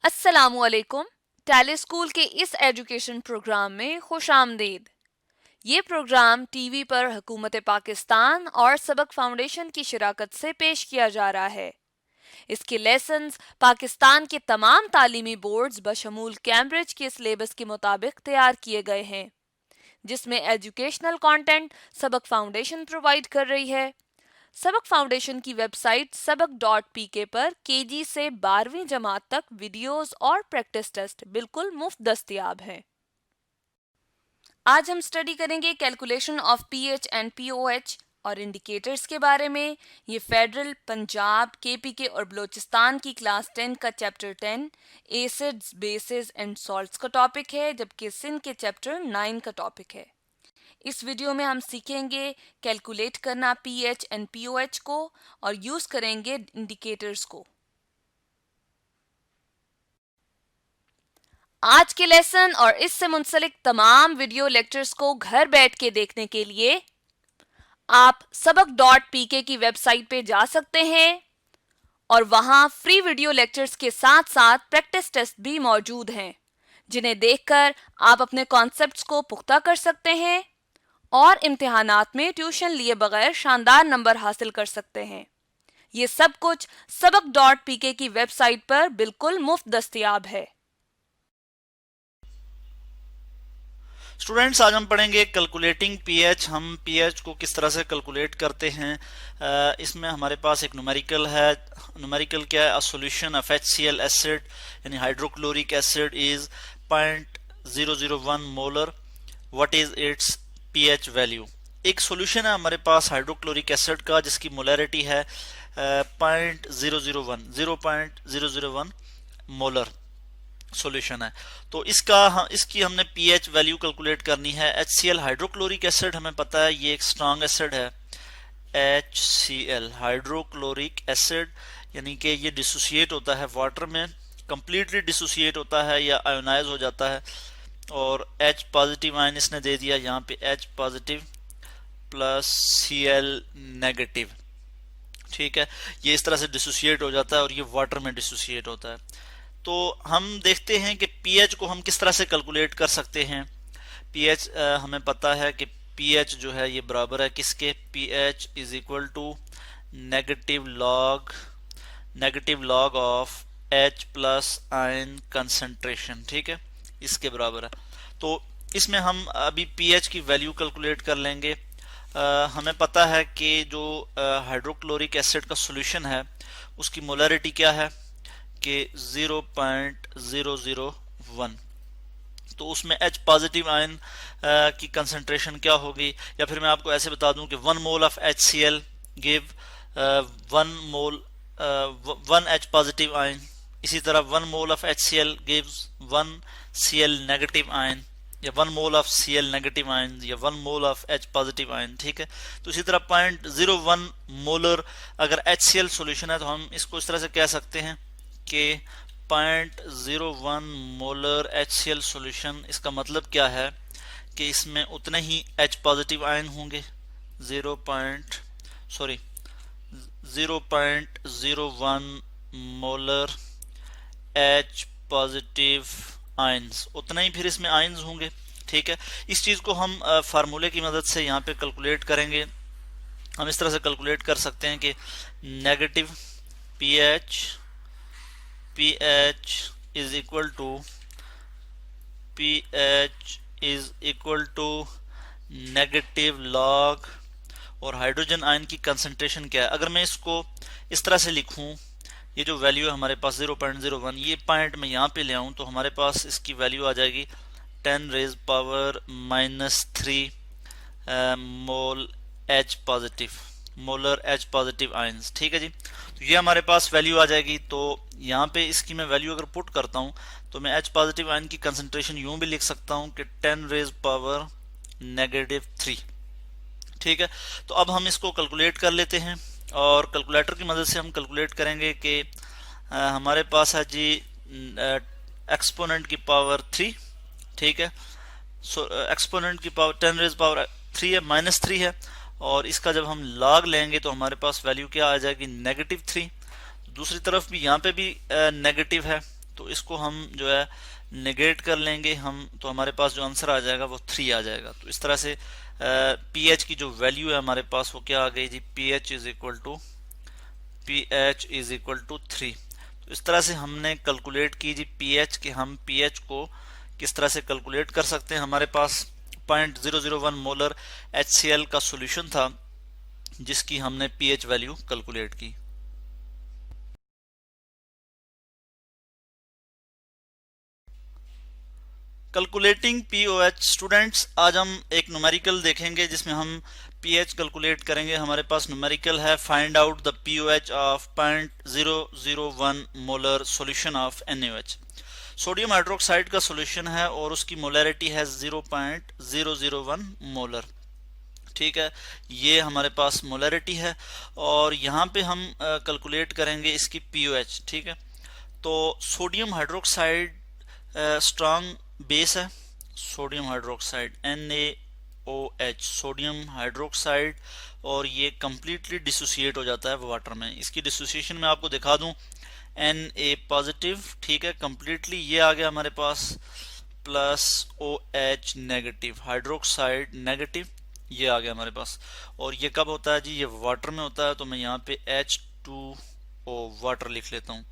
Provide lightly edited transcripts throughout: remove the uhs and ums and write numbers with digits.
अस्सलामुअलैकुम। Tally school के इस एजुकेशन प्रोग्राम में खुश आमदीद। ये प्रोग्राम टीवी पर हुकूमत पाकिस्तान और सबक फाउंडेशन की शिराकत से पेश किया जा रहा है। इसके लेसन्स पाकिस्तान के तमाम तालीमी बोर्ड्स बशमूल कैम्ब्रिज के सिलेबस के मुताबिक तैयार किए गए हैं, जिसमें एजुकेशनल कंटेंट सबक फाउंडेशन प्रोवाइड कर रही है। सबक फाउंडेशन की वेबसाइट सबक.pk पर केजी से 12वीं जमात तक वीडियोस और प्रैक्टिस टेस्ट बिल्कुल मुफ्त दस्तयाब हैं। आज हम स्टडी करेंगे calculation of pH and pOH और इंडिकेटर्स के बारे में। ये फेडरल, पंजाब, केपीके और बलूचिस्तान की क्लास 10 का chapter 10 acids, basis and salts का टॉपिक है, जबकि सिंध के चैप्टर 9 का टॉपिक है। इस वीडियो में हम सीखेंगे कैलकुलेट करना पीएच एंड पीओएच को और यूज करेंगे इंडिकेटर्स को। आज के लेसन और इससे मुंसलिक तमाम वीडियो लेक्चर्स को घर बैठ के देखने के लिए आप सबक.pk की वेबसाइट पे जा सकते हैं और वहां फ्री वीडियो लेक्चर्स के साथ साथ प्रैक्टिस टेस्ट भी मौजूद हैं, जिन्हें देखकर आप अपने कॉन्सेप्ट्स को पुख्ता कर सकते हैं और इम्तिहानात में ट्यूशन लिए बगैर शानदार नंबर हासिल कर सकते हैं। ये सब कुछ सबक.pk की वेबसाइट पर बिल्कुल मुफ्त दस्तयाब है। स्टूडेंट्स, आज हम पढ़ेंगे कैलकुलेटिंग पीएच। हम पीएच को किस तरह से कैलकुलेट करते हैं। इसमें हमारे पास एक न्यूमेरिकल है। न्यूमेरिकल क्या है? A solution of HCl acid यानी hydrochloric acid is 0.001 molar. What is its pH value? एक सॉल्यूशन है हमारे पास हाइड्रोक्लोरिक एसिड का जिसकी मोलरिटी है 0.001 मोलर सॉल्यूशन है। तो इसकी हमने पीएच वैल्यू कैलकुलेट करनी है। HCl हाइड्रोक्लोरिक एसिड हमें पता है ये एक स्ट्रॉन्ग एसिड है। HCl हाइड्रोक्लोरिक एसिड यानी कि ये डिसोसिएट होता है वाटर में, कंप्लीटली डिसोसिएट होता है या आयोनाइज हो जाता है। और H पॉजिटिव आयन इसने दे दिया यहाँ पे, H positive plus Cl negative. ठीक है, ये इस तरह से डिसोसिएट हो जाता है और ये वाटर में डिसोसिएट होता है। तो हम देखते हैं कि पीएच को हम किस तरह से कैलकुलेट कर सकते हैं। पीएच हमें पता है कि पीएच जो है ये बराबर है किसके? PH is equal to negative log of H plus ion concentration. ठीक है, इसके बराबर है। तो इसमें हम अभी पीएच की वैल्यू कैलकुलेट कर लेंगे। हमें पता है कि जो हाइड्रोक्लोरिक एसिड का सॉल्यूशन है उसकी मोलरिटी क्या है कि 0.001। तो उसमें H पॉजिटिव आयन की कंसंट्रेशन क्या होगी? या फिर मैं आपको ऐसे बता दूं कि 1 mole of HCl give 1 H positive ion. इसी तरह 1 mole of HCl gives 1 Cl negative ion, या 1 mole of Cl negative ion, या 1 mole of H positive ion. ठीक है, तो इसी तरह 0.01 मोलर अगर HCl सॉल्यूशन है तो हम इसको इस तरह से कह सकते हैं कि 0.01 मोलर HCl सॉल्यूशन। इसका मतलब क्या है कि इसमें उतने ही H पॉजिटिव आयन होंगे, 0.01 मोलर H पॉजिटिव आयंस, उतना ही फिर इसमें आयंस होंगे। ठीक है, इस चीज को हम फार्मूले की मदद से यहाँ पे कैलकुलेट करेंगे। हम इस तरह से कैलकुलेट कर सकते हैं कि negative pH is equal to negative log, और हाइड्रोजन आयन की कंसंट्रेशन क्या है? अगर मैं इसको इस तरह से लिखूं, ये जो वैल्यू है हमारे पास 0.01, ये पॉइंट में यहाँ पे ले आऊं तो हमारे पास इसकी वैल्यू आ जाएगी 10 रेज पावर -3 मोल मोलर H पॉजिटिव आयंस। ठीक है जी, तो ये हमारे पास वैल्यू आ जाएगी। तो यहाँ पे इसकी मैं वैल्यू अगर पुट करता हूँ तो मैं H पॉजिटिव आयन की कंसंट्रेशन यूं भी लिख सकता हूँ कि 10 रेज पावर -3। ठीक है, तो अब हम इसको कैलकुलेट कर लेते हैं और कैलकुलेटर की मदद से हम कैलकुलेट करेंगे कि हमारे पास है जी एक्सपोनेंट की पावर 3। ठीक है, सो एक्सपोनेंट की पावर 10 रेज पावर 3 है, -3 है, और इसका जब हम लॉग लेंगे तो हमारे पास वैल्यू क्या आ जाएगी? -3। दूसरी तरफ भी यहाँ पे भी नेगेटिव है तो इसको हम जो है नेगेट कर लेंगे हम, तो हमारे पास जो आंसर आ जाएगा वो 3 आ जाएगा। तो इस तरह से पीएच की जो वैल्यू है हमारे पास वो क्या आ गई जी, पीएच इज इक्वल टू 3। तो इस तरह से हमने कैलकुलेट की जी पीएच, कि हम पीएच को किस तरह से कैलकुलेट कर सकते हैं। हमारे पास 0.001 मोलर HCl का सॉल्यूशन था जिसकी हमने पीएच वैल्यू कैलकुलेट की। Calculating pOH. स्टूडेंट्स, आज हम एक न्यूमेरिकल देखेंगे जिसमें हम पीएच कैलकुलेट करेंगे। हमारे पास न्यूमेरिकल है, find out the pOH of 0.001 molar solution of NaOH। Sodium hydroxide का सॉल्यूशन है और उसकी मोलैरिटी है 0.001 मोलर। ठीक है, ये हमारे पास मोलैरिटी है और यहाँ पे हम कैलकुलेट करेंगे इसकी पीओएच। ठीक है, तो सोडियम हाइड्रोक्साइड स्ट्रॉन्ग बेस है, sodium hydroxide NaOH, sodium hydroxide, और ये कंप्लीटली डिसोसिएट हो जाता है वाटर में। इसकी डिसोसिएशन में आपको दिखा दूं, Na पॉजिटिव, ठीक है, कंप्लीटली ये आ गया हमारे पास, plus OH negative, hydroxide negative, ये आ गया हमारे पास। और ये कब होता है जी, ये वाटर में होता है। तो मैं यहाँ पे H2O वाटर लिख लेता हूँ।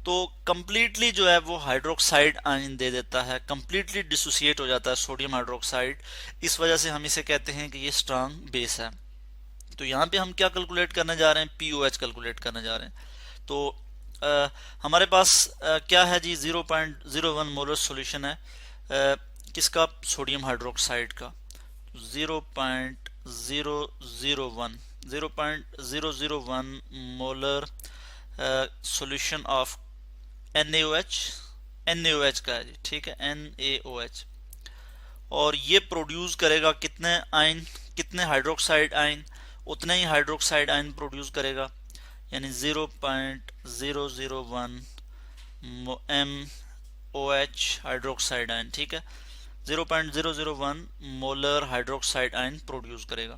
तो कंप्लीटली जो है वो हाइड्रोक्साइड आयन दे देता है, कंप्लीटली डिसोसिएट हो जाता है सोडियम हाइड्रोक्साइड। इस वजह से हम इसे कहते हैं कि ये स्ट्रांग बेस है। तो यहाँ पे हम क्या कैलकुलेट करने जा रहे हैं, पीओएच कैलकुलेट करने जा रहे हैं। तो हमारे पास क्या है जी, 0.01 मोलर सॉल्यूशन है किसका, सोडियम हाइड्रोक्साइड का। 0.001 मोलर सॉल्यूशन ऑफ NaOH का है जी, ठीक है, NaOH। और ये प्रोड्यूस करेगा कितने आयन, कितने हाइड्रोक्साइड आयन, उतने ही हाइड्रोक्साइड आयन प्रोड्यूस करेगा, यानी 0.001 MOH हाइड्रोक्साइड आयन। ठीक है, 0.001 मोलर हाइड्रोक्साइड आयन प्रोड्यूस करेगा।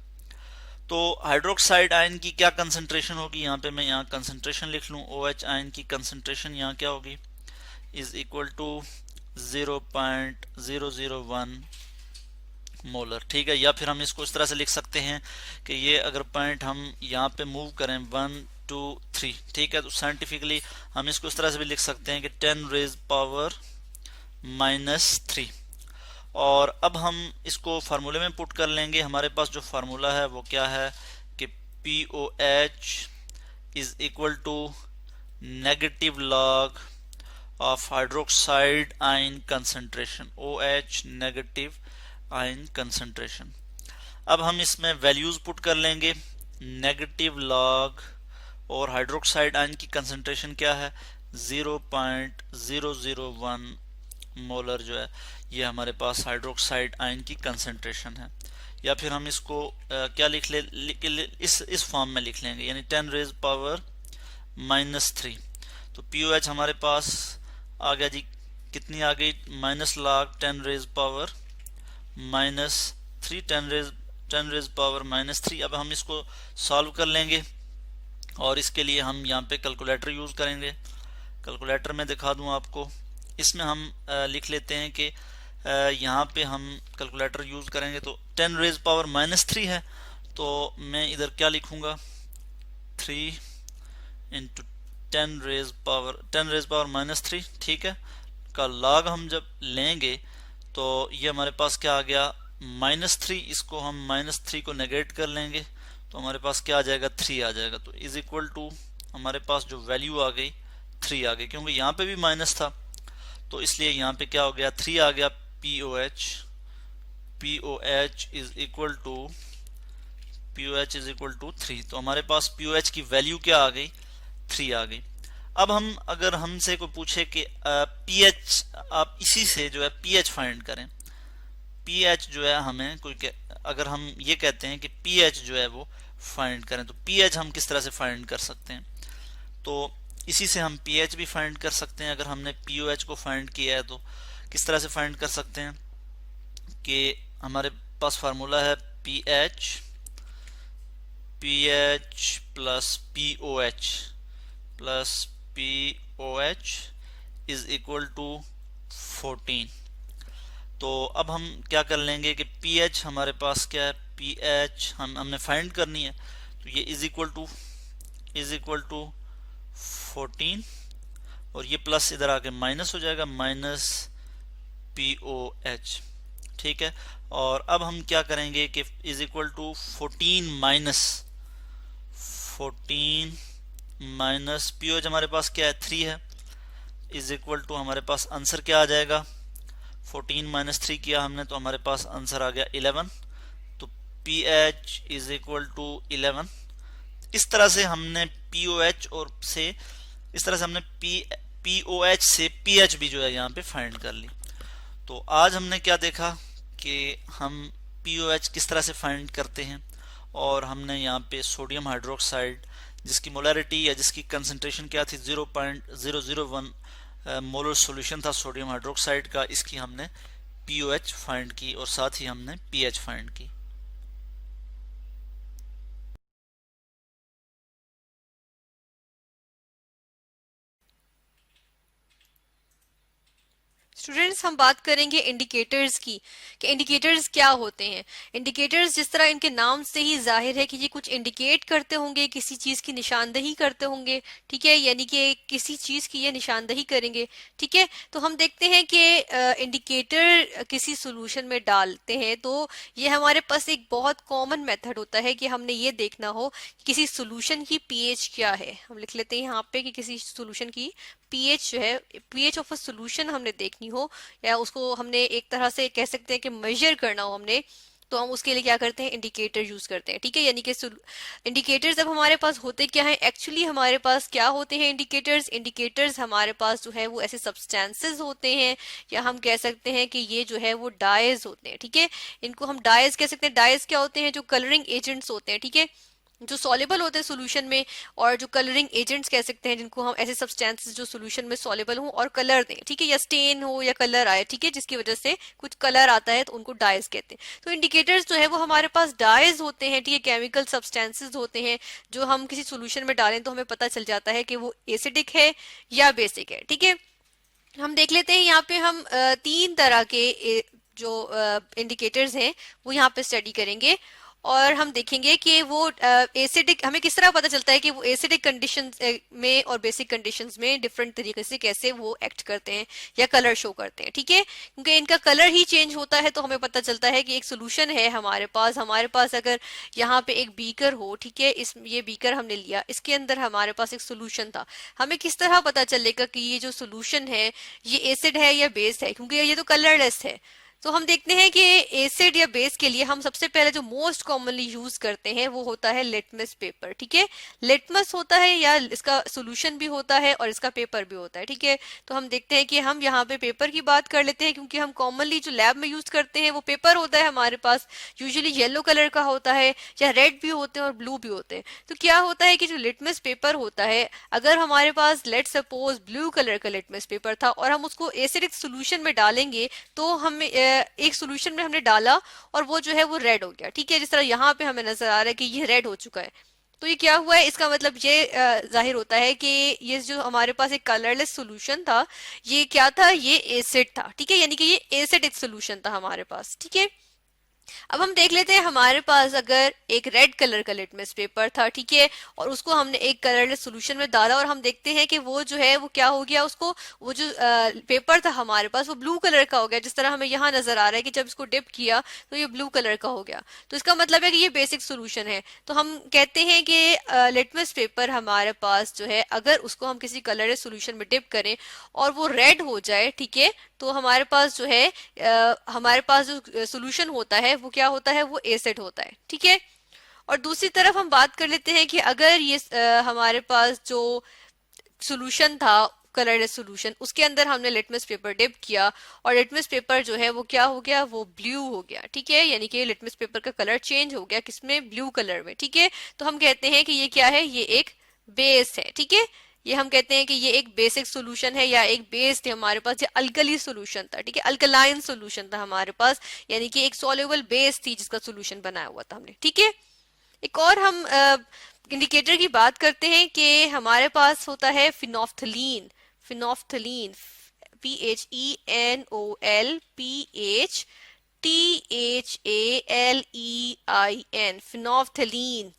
तो हाइड्रोक्साइड आयन की क्या कंसंट्रेशन होगी, यहाँ पे मैं यहाँ कंसंट्रेशन लिख लूँ, OH आयन की कंसंट्रेशन यहाँ क्या होगी, इज इक्वल टू 0.001 मोलर। ठीक है, या फिर हम इसको इस तरह से लिख सकते हैं कि ये अगर पॉइंट हम यहाँ पे मूव करें 1 2 3, ठीक है, तो साइंटिफिकली हम इसको इस तरह से भी लिख सकते हैं कि 10 रेज पावर -3। और अब हम इसको फार्मूले में पुट कर लेंगे। हमारे पास जो फार्मूला है वो क्या है कि POH is equal to negative log of hydroxide ion concentration, OH negative ion concentration. अब हम इसमें वैल्यूज पुट कर लेंगे, नेगेटिव लॉग, और हाइड्रोक्साइड आयन की कंसंट्रेशन क्या है, 0.001 मोलर जो है ये हमारे पास हाइड्रोक्साइड आयन की कंसंट्रेशन है। या फिर हम इसको क्या लिख ले, इस फॉर्म में लिख लेंगे, यानी 10 रेज पावर -3। तो POH हमारे पास आ गया जी, कितनी आ गई, minus log 10 raise power -3, 10 raise power -3। अब हम इसको सॉल्व कर लेंगे और इसके लिए हम यहाँ पे कैलकुलेटर यूज करेंगे। कैलकुलेटर में दिखा दूं आपको, इसमें हम लिख लेते हैं कि यहाँ पे हम कैलकुलेटर यूज करेंगे। तो 10 रेज पावर -3 है, तो मैं इधर क्या लिखूंगा, 3 इंटू 10 रेज पावर -3, ठीक है, का लॉग हम जब लेंगे तो ये हमारे पास क्या आ गया, -3। इसको हम -3 को नेगेट कर लेंगे तो हमारे पास क्या आ जाएगा, 3 आ जाएगा। तो इज इक्वल टू हमारे पास जो वैल्यू आ गई 3 आ गई, क्योंकि यहाँ पे भी माइनस था तो इसलिए यहाँ पे क्या हो गया, 3 आ गया। POH is equal to 3। तो हमारे पास POH की वैल्यू क्या आ गई, 3 आ गई। अब हम अगर हमसे कोई पूछे कि pH, आप इसी से जो है pH फाइंड करें, pH जो है हमें कोई अगर हम ये कहते हैं कि pH जो है वो फाइंड करें, तो pH हम किस तरह से फाइंड कर सकते हैं, तो इसी से हम pH भी फाइंड कर सकते हैं। अगर हमने POH को फाइंड किया है तो किस तरह से फाइंड कर सकते हैं कि हमारे पास फार्मूला है pH plus POH is equal to 14। तो अब हम क्या कर लेंगे कि pH हमारे पास क्या है, pH हमने फाइंड करनी है, तो ये इज इक्वल टू 14 और ये प्लस इधर आके माइनस हो जाएगा, माइनस POH। ठीक है, और अब हम क्या करेंगे कि is equal to 14 minus POH हमारे पास क्या है, 3 है, इज इक्वल टू हमारे पास आंसर क्या आ जाएगा, 14 माइनस 3 किया हमने तो हमारे पास आंसर आ गया 11। तो pH इज इक्वल टू 11। इस तरह से हमने POH और से इस तरह से हमने POH से pH भी जो है यहाँ पे फाइंड कर ली। तो आज हमने क्या देखा कि हम POH किस तरह से फाइंड करते हैं, और हमने यहाँ पे सोडियम हाइड्रोक्साइड जिसकी मोलरिटी या जिसकी कंसंट्रेशन क्या थी 0.001 मोलर सॉल्यूशन था सोडियम हाइड्रोक्साइड का, इसकी हमने POH फाइंड की और साथ ही हमने pH फाइंड की। स्टूडेंट्स, हम बात करेंगे इंडिकेटर्स की कि इंडिकेटर्स क्या होते हैं। इंडिकेटर्स जिस तरह इनके नाम से ही जाहिर है कि ये कुछ इंडिकेट करते होंगे, किसी चीज की निशानदही करते होंगे, ठीक है, यानी कि किसी चीज की ये निशानदही करेंगे। ठीक है, तो हम देखते हैं कि इंडिकेटर किसी सोल्यूशन में डालते हैं तो ये हमारे पास एक बहुत कॉमन मेथड होता है कि हमने ये देखना हो कि किसी सोल्यूशन की pH क्या है। हम लिख लेते हैं यहाँ पे कि किसी सोल्यूशन की pH जो है, pH ऑफ अ सोल्यूशन हमने देखनी हो, या उसको हमने एक तरह से कह सकते हैं कि मेजर करना हो हमने, तो हम उसके लिए क्या करते हैं, इंडिकेटर यूज करते हैं। ठीक है, यानी कि इंडिकेटर्स जब हमारे पास होते क्या है, एक्चुअली हमारे पास क्या होते हैं इंडिकेटर्स हमारे पास जो है वो ऐसे सब्सटेंसेस होते हैं, या हम कह सकते हैं कि ये जो है वो डाइज होते हैं। ठीक है, इनको हम डाइज कह सकते हैं। डाइज क्या होते हैं, जो कलरिंग एजेंट्स होते हैं, ठीक है, जो सॉल्युबल होते हैं सोल्यूशन में, और जो कलरिंग एजेंट्स कह सकते हैं जिनको हम ऐसे सब्सटेंसेस जो सोल्यूशन में सॉल्युबल हो और कलर दें, ठीक है, या स्टेन हो या कलर आए, ठीक है, जिसकी वजह से कुछ कलर आता है, तो उनको डाइज कहते हैं। तो इंडिकेटर्स जो है वो हमारे पास डाइज होते हैं, ठीक है, केमिकल सब्सटेंसेस होते हैं जो हम किसी सोल्यूशन में डालें तो हमें पता चल जाता है कि वो एसिडिक है या बेसिक है। ठीक है, हम देख लेते हैं यहाँ पे हम 3 तरह के जो इंडिकेटर्स हैं वो यहाँ पे स्टडी करेंगे, और हम देखेंगे कि वो एसिडिक, हमें किस तरह पता चलता है कि वो एसिडिक कंडीशंस में और बेसिक कंडीशंस में डिफरेंट तरीके से कैसे वो एक्ट करते हैं या कलर शो करते हैं। ठीक है, क्योंकि इनका कलर ही चेंज होता है तो हमें पता चलता है कि एक सोल्यूशन है हमारे पास अगर यहाँ पे एक बीकर हो, ठीक है, ये बीकर हमने लिया, इसके अंदर हमारे पास एक सोल्यूशन था, हमें किस तरह पता चलेगा कि ये जो सोल्यूशन है ये एसिड है या बेस है, क्योंकि ये तो कलरलेस है। तो हम देखते हैं कि एसिड या बेस के लिए हम सबसे पहले जो मोस्ट कॉमनली यूज करते हैं वो होता है लिटमस पेपर। ठीक है, लिटमस होता है या इसका सोल्यूशन भी होता है और इसका पेपर भी होता है। ठीक है, तो हम देखते हैं कि हम यहाँ पे पेपर की बात कर लेते हैं, क्योंकि हम कॉमनली जो लैब में यूज करते हैं वो पेपर होता है हमारे पास, यूजुअली येलो कलर का होता है, या रेड भी होते हैं और ब्लू भी होते हैं। तो क्या होता है कि जो लिटमस पेपर होता है, अगर हमारे पास लेट सपोज ब्लू कलर का लिटमस पेपर था और हम उसको एसिडिक सोल्यूशन में डालेंगे, तो हम एक सोल्यूशन में हमने डाला और वो जो है वो रेड हो गया। ठीक है, जिस तरह यहाँ पे हमें नजर आ रहा है कि ये रेड हो चुका है, तो ये क्या हुआ है, इसका मतलब ये जाहिर होता है कि ये जो हमारे पास एक कलरलेस सोल्यूशन था, ये क्या था, ये एसिड था। ठीक है, यानी कि ये एसिडिक सोल्यूशन था हमारे पास। ठीक है, अब हम देख लेते हैं हमारे पास अगर एक रेड कलर का लिटमस पेपर था, ठीक है, और उसको हमने एक कलरलेस सॉल्यूशन में डाला, और हम देखते हैं कि वो जो है वो क्या हो गया, उसको वो जो पेपर था हमारे पास वो ब्लू कलर का हो गया, जिस तरह हमें यहाँ नजर आ रहा है कि जब इसको डिप किया तो ये ब्लू कलर का हो गया। तो इसका मतलब है कि ये बेसिक सोल्यूशन है। तो हम कहते हैं कि लिटमस पेपर हमारे पास जो है, अगर उसको हम किसी कलरलेस सोल्यूशन में डिप करें और वो रेड हो जाए, ठीक है, तो हमारे पास जो है हमारे पास जो सोल्यूशन होता है वो क्या होता है, वो एसिड होता है। ठीक है, और दूसरी तरफ हम बात कर लेते हैं कि अगर ये हमारे पास जो सोल्यूशन था कलरलेस सोल्यूशन, उसके अंदर हमने लिटमस पेपर डिप किया और लिटमस पेपर जो है वो क्या हो गया, वो ब्लू हो गया। ठीक है, यानी कि लिटमस पेपर का कलर चेंज हो गया, किसमें, ब्लू कलर में। ठीक है, तो हम कहते हैं कि ये क्या है, ये एक बेस है। ठीक है, ये हम कहते हैं कि ये एक बेसिक सोल्यूशन है या एक बेस थे हमारे पास, ये अल्कली सोल्यूशन था। ठीक है, अल्कलाइन सोल्यूशन था हमारे पास, यानी कि एक सॉल्युबल बेस थी जिसका सोल्यूशन बनाया हुआ था हमने। ठीक है, एक और हम इंडिकेटर की बात करते हैं कि हमारे पास होता है phenolphthalein. Phenolphthalein, PHENOLPHTHALEIN, phenolphthalein.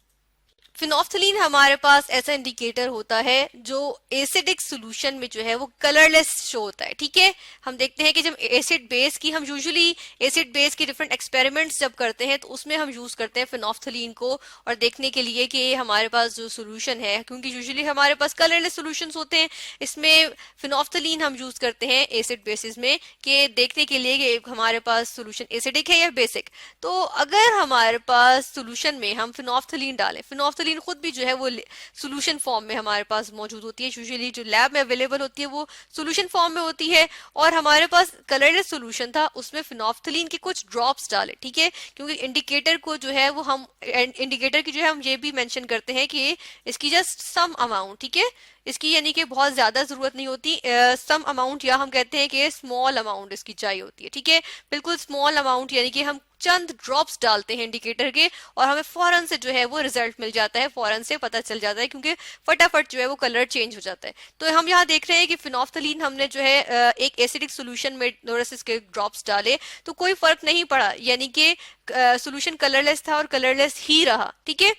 Phenolphthalein हमारे पास ऐसा इंडिकेटर होता है जो एसिडिक सॉल्यूशन में जो है वो कलरलेस शो होता है। ठीक है, हम देखते हैं कि जब एसिड बेस की, हम यूजुअली एसिड बेस की डिफरेंट एक्सपेरिमेंट्स जब करते हैं तो उसमें हम यूज करते हैं फिनोफ्थलीन को, और देखने के लिए कि हमारे पास जो सोल्यूशन है, क्योंकि यूजुअली हमारे पास कलरलेस सोल्यूशंस होते हैं, इसमें फिनोफ्थलीन हम यूज करते हैं एसिड बेसिस में कि देखने के लिए कि हमारे पास सोल्यूशन एसिडिक है या बेसिक। तो अगर हमारे पास सोल्यूशन में हम फिनोफ्थलीन डालें, फिनोफ्थलीन खुद भी जो है वो सोल्यूशन फॉर्म में हमारे पास मौजूद होती है, यूजुअली जो लैब में अवेलेबल होती है वो सोल्यूशन फॉर्म में होती है, और हमारे पास कलरलेस सोल्यूशन था, उसमें फिनोफ्थलीन के कुछ ड्रॉप्स डाले। ठीक है, क्योंकि इंडिकेटर को जो है वो हम इंडिकेटर की जो है हम ये भी मेंशन करते हैं कि इसकी जस्ट सम अमाउंट, ठीक है, इसकी यानी कि बहुत ज्यादा जरूरत नहीं होती, सम अमाउंट, या हम कहते हैं कि स्मॉल अमाउंट इसकी चाहिए होती है। ठीक है, बिल्कुल स्मॉल अमाउंट, यानी कि हम चंद ड्रॉप्स डालते हैं इंडिकेटर के और हमें फौरन से जो है वो रिजल्ट मिल जाता है, फौरन से पता चल जाता है, क्योंकि फटाफट जो है वो कलर चेंज हो जाता है। तो हम यहाँ देख रहे हैं कि फिनोफ्थलीन हमने जो है एक एसिडिक सोल्यूशन में नोरसिस के ड्रॉप्स डाले तो कोई फर्क नहीं पड़ा, यानी कि सोल्यूशन कलरलेस था और कलरलेस ही रहा। ठीक है,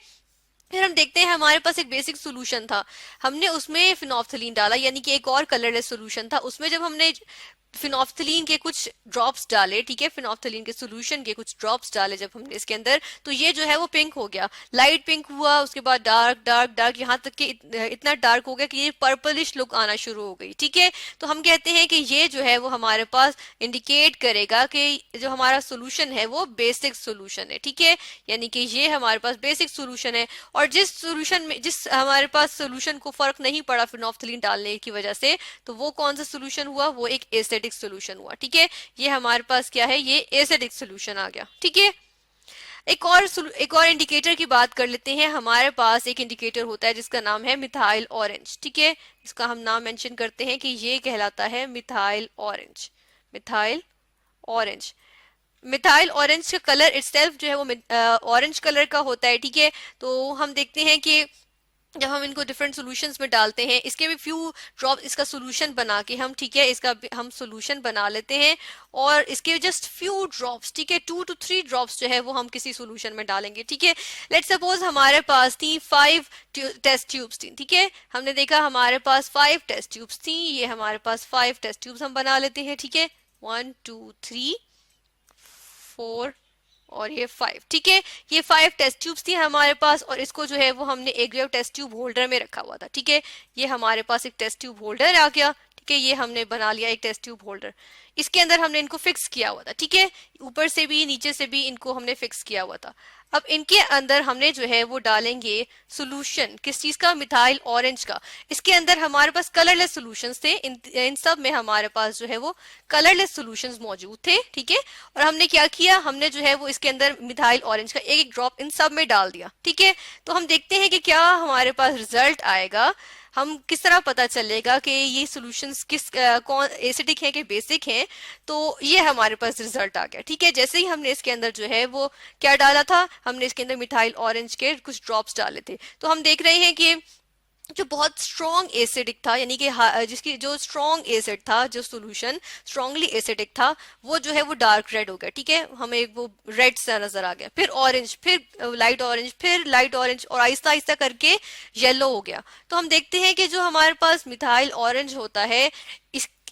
फिर हम देखते हैं हमारे पास एक बेसिक सोल्यूशन था, हमने उसमें फिनोफ्थलीन डाला, यानी कि एक और कलरलेस सोल्यूशन था, उसमें जब हमने फिनोफ्थलीन के कुछ ड्रॉप्स डाले, ठीक है, फिनोफ्थलीन के सॉल्यूशन के कुछ ड्रॉप्स डाले जब हमने इसके अंदर, तो ये जो है वो पिंक हो गया, लाइट पिंक हुआ, उसके बाद डार्क डार्क डार्क, यहाँ तक कि इतना डार्क हो गया कि ये पर्पलिश लुक आना शुरू हो गई। ठीक है, तो हम कहते हैं कि ये जो है वो हमारे पास इंडिकेट करेगा कि जो हमारा सोल्यूशन है वो बेसिक सोल्यूशन है। ठीक है, यानी कि ये हमारे पास बेसिक सोल्यूशन है, और जिस सोल्यूशन में, जिस हमारे पास सोल्यूशन को फर्क नहीं पड़ा फिनोफ्थलीन डालने की वजह से, तो वो कौन सा सोल्यूशन हुआ, वो एक एसिडिक सोल्यूशन हुआ। ठीक है, ये हमारे पास क्या है, ये एसिडिक सोल्यूशन आ गया। ठीक है, एक और इंडिकेटर की बात कर लेते हैं। हमारे पास एक इंडिकेटर होता है जिसका नाम है मिथाइल ऑरेंज। ठीक है, इसका हम नाम मेंशन करते हैं कि ये कहलाता है methyl orange. Methyl orange, methyl orange का कलर इटसेल्फ जो है वो ऑरेंज कलर का होता है। ठीक है, तो हम देखते हैं कि जब हम इनको डिफरेंट सॉल्यूशंस में डालते हैं, इसके भी फ्यू ड्रॉप इसका सॉल्यूशन बना के हम, ठीक है, इसका हम सॉल्यूशन बना लेते हैं और इसके जस्ट फ्यू ड्रॉप्स, ठीक है, 2 to 3 ड्रॉप्स जो है वो हम किसी सॉल्यूशन में डालेंगे। ठीक है, लेट्स सपोज हमारे पास थी 5 टेस्ट ट्यूब्स थी। ठीक है, हमने देखा हमारे पास 5 टेस्ट ट्यूब्स थी, ये हमारे पास 5 टेस्ट ट्यूब्स हम बना लेते हैं। ठीक है, 1 2 3 4 और ये 5। ठीक है, ये 5 टेस्ट ट्यूब्स थी हमारे पास, और इसको जो है वो हमने एक जो टेस्ट ट्यूब होल्डर में रखा हुआ था। ठीक है, ये हमारे पास एक टेस्ट ट्यूब होल्डर आ गया। ठीक है, ये हमने बना लिया एक टेस्ट ट्यूब होल्डर, इसके अंदर हमने इनको फिक्स किया हुआ था। ठीक है, ऊपर से भी नीचे से भी इनको हमने फिक्स किया हुआ था। अब इनके अंदर हमने जो है वो डालेंगे सोल्यूशन, किस चीज का, मिथाइल ऑरेंज का। इसके अंदर हमारे पास कलरलेस सोल्यूशंस थे, इन सब में हमारे पास जो है वो कलरलेस सोल्यूशंस मौजूद थे। ठीक है, और हमने क्या किया, हमने जो है वो इसके अंदर मिथाइल ऑरेंज का एक एक ड्रॉप इन सब में डाल दिया। ठीक है, तो हम देखते हैं कि क्या हमारे पास रिजल्ट आएगा, हम किस तरह पता चलेगा कि ये सॉल्यूशंस कौन एसिडिक है कि बेसिक है। तो ये हमारे पास रिजल्ट आ गया। ठीक है, जैसे ही हमने इसके अंदर जो है वो क्या डाला था, हमने इसके अंदर मिथाइल ऑरेंज के कुछ ड्रॉप्स डाले थे, तो हम देख रहे हैं कि जो बहुत स्ट्रॉन्ग एसिडिक था, यानी कि जिसकी जो स्ट्रॉन्ग एसिड था, जो सॉल्यूशन स्ट्रांगली एसिडिक था, वो जो है वो डार्क रेड हो गया। ठीक है, हमें वो रेड सा नजर आ गया, फिर ऑरेंज, फिर लाइट ऑरेंज, फिर लाइट ऑरेंज, और आहिस्ता आहिस्ता करके येलो हो गया। तो हम देखते हैं कि जो हमारे पास मिथाइल ऑरेंज होता है,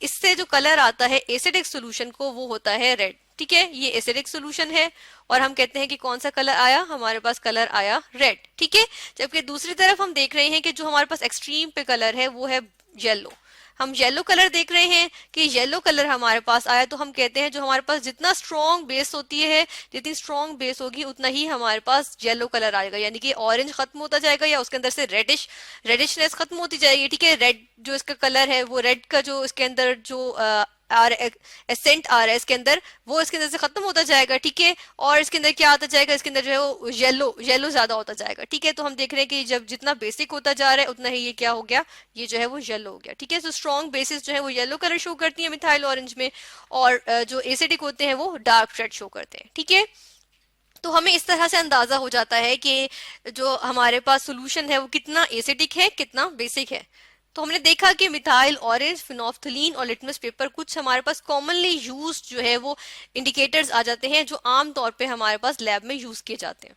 इससे जो कलर आता है एसिडिक सोल्यूशन को, वो होता है रेड। ठीक है, ये एसिडिक सोल्यूशन है और हम कहते हैं कि कौन सा कलर आया, हमारे पास कलर आया रेड। ठीक है, जबकि दूसरी तरफ हम देख रहे हैं कि जो हमारे पास एक्सट्रीम पे कलर है वो है येलो। हम येलो कलर देख रहे हैं कि येलो कलर हमारे पास आया, तो हम कहते हैं जो हमारे पास जितना स्ट्रॉन्ग बेस होती है, जितनी स्ट्रॉन्ग बेस होगी उतना ही हमारे पास येलो कलर आएगा, यानी कि ऑरेंज खत्म होता जाएगा या उसके अंदर से रेडिशनेस खत्म होती जाएगी। ठीक है, रेड जो इसका कलर है, वो रेड का जो इसके अंदर जो एसेंट आ रहा है इसके अंदर, वो इसके अंदर से खत्म होता जाएगा। ठीक है, और इसके अंदर क्या आता जाएगा, इसके अंदर जो है वो येलो ज्यादा होता जाएगा। ठीक है, तो हम देख रहे हैं कि जब जितना बेसिक होता जा रहा है उतना ही ये क्या हो गया, ये जो है वो येलो हो गया। ठीक है, तो स्ट्रॉन्ग बेसिस जो है वो येलो कलर शो करती है मिथाइल ऑरेंज में, और जो एसिडिक होते हैं वो डार्क रेड शो करते हैं। ठीक है, तो हमें इस तरह से अंदाजा हो जाता है कि जो हमारे पास सोल्यूशन है वो कितना एसिडिक है, कितना बेसिक है। तो हमने देखा कि मिथाइल ऑरेंज, फिनोल्फ्थलीन और लिटमस पेपर कुछ हमारे पास कॉमनली यूज जो है वो इंडिकेटर्स आ जाते हैं जो आम तौर पे हमारे पास लैब में यूज किए जाते हैं।